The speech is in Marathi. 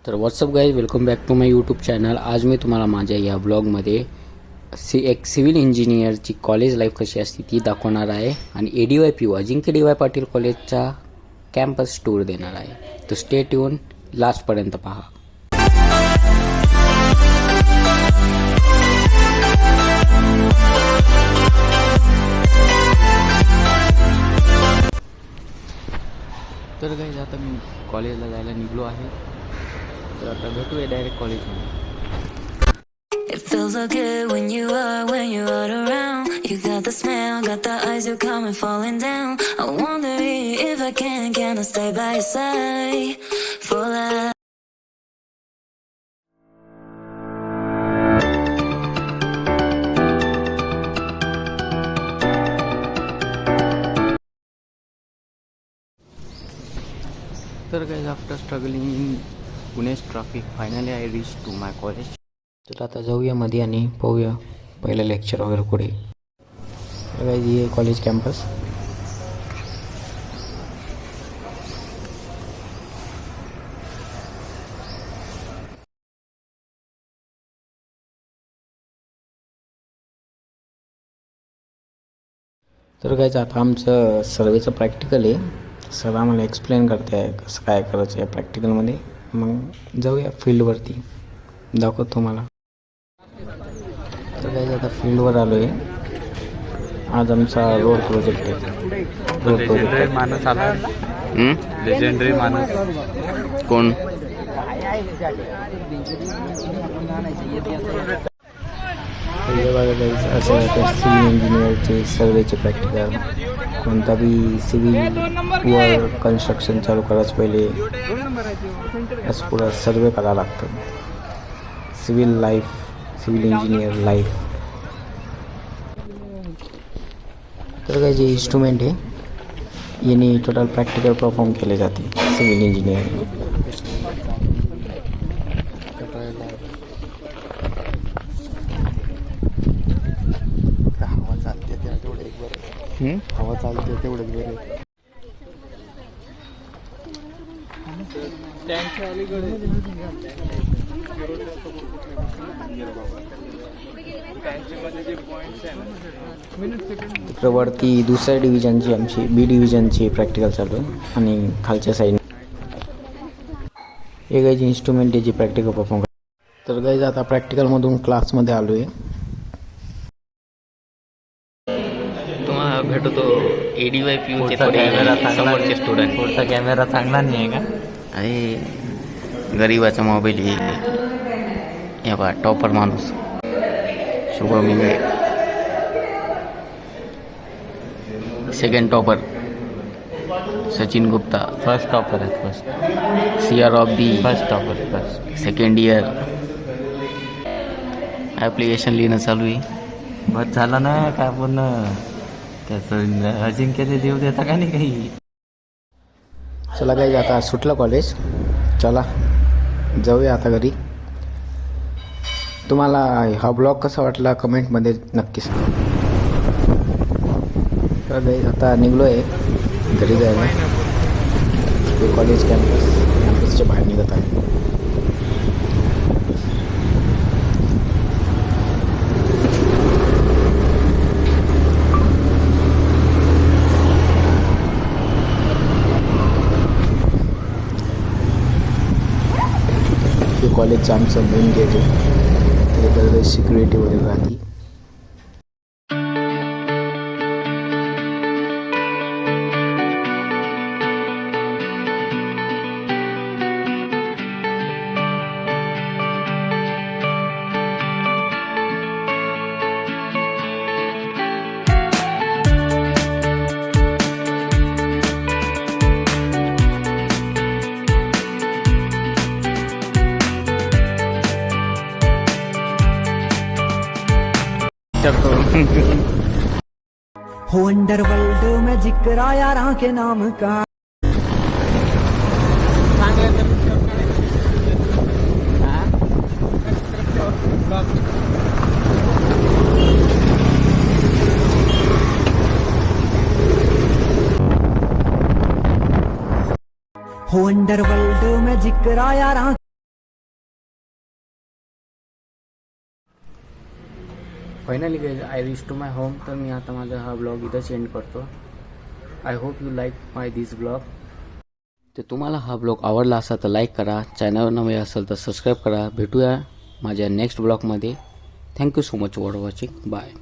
तर what's up guys, welcome back to my YouTube channel. आज मी तुम्हाला माझ्या या ब्लॉगमध्ये एक सिव्हिल इंजिनियरची कॉलेज लाईफ कशी असते ती दाखवणार आहे आणि ADYPU अजिंक्य DY पाटील कॉलेजचा कॅम्पस टूर देणार आहे. तर स्टे ट्यून, लास्टपर्यंत पहा. तर गाईज, आता मी कॉलेजला जायला निघलो आहे. तर आता भेटूया डायरेक्ट कॉलेजमध्ये. It feels so good when you are around. You got the smell, got the eyes, you come and falling down. I wonder if I can I stay by your side for life. तर guys, after struggling in Pune's traffic, finally I reach to my college. तर आता जाऊया मध्ये आणि पाहूया पहिलं लेक्चर वगैरे पुढे. तर गाईज, हे कॉलेज कॅम्पस. तर गाईज, आता आमचं सर्वेचं प्रॅक्टिकल आहे. सर आम्हाला एक्सप्लेन करते आहे कसं काय करायचं आहे प्रॅक्टिकलमध्ये. मग जाऊया फील्डवरती, दाखवतो तुम्हाला. तर गाईज, आता फील्डवर आलो आहे. आज आमचा रोड प्रोजेक्ट आहे. रोड प्रोजेक्ट माणूस आला. लेजेंडरी माणूस कोण? हे बघा गाईज, असं सिव्हिल इंजिनियरचे सर्वेचे प्रॅक्टिकल. कोणता बी सिव्हिल वर कन्स्ट्रक्शन चालू करायचं पहिले असं पुढं सर्वे करावं लागतं. Civil life, civil engineer life. तर काय जे इन्स्ट्रुमेंट आहे याने टोटल प्रॅक्टिकल परफॉर्म केले जाते सिव्हिल इंजिनिअरिंग. हवा चालते तेवढंच बरं. तिकडे वरती दुसऱ्या डिव्हिजनची, आमची B डिव्हिजनची प्रॅक्टिकल चालू आहे आणि खालच्या साईड हे गाईज इन्स्ट्रुमेंट याची प्रॅक्टिकल परफॉर्म. तर गाईज, आता प्रॅक्टिकलमधून क्लासमध्ये आलो आहे. तुम्हाला भेटतो ADYPU चे समोरचे स्टुडंट. पुढचा कॅमेरा चांगला नाही आहे का? अरे गरीबाचा मोबाईल आहे. हे बा टॉपर माणूस Shubham Ingale, second topper Sachin Gupta, first topper आहे. First CR of the first topper first second year. Application लिहिणं चालू आहे. बस झाला ना काय पूर्ण. त्याचं अजिंक्यने देव देता का नाही काही. चला काही, आता सुटलं कॉलेज. चला जाऊया आता घरी. तुम्हाला हा ब्लॉग कसा वाटला कमेंटमध्ये नक्की सांगा. तर काही आता निघलो आहे घरी जायला. कॉलेज कॅम्पसच्या बाहेर निघत आहे. कॉलेजचं आमचं मेन गेट आहे. त्याच्याकडे सिक्युरिटी वगैरे राहते. हो अंडरवर्ल्ड में जिक्र यारां के नाम का. हो अंडरवर्ल्ड में जिक्र यारां finally guys I reach to my home. तर मी आता माझा हा ब्लॉग इथं सेंड करतो. I hope you like my this blog. तर तुम्हाला हा ब्लॉग आवडला असेल तर लाईक करा, चॅनलवर नवे असेल तर सबस्क्राईब करा. भेटूया माझ्या नेक्स्ट ब्लॉगमध्ये. Thank you so much for watching. Bye.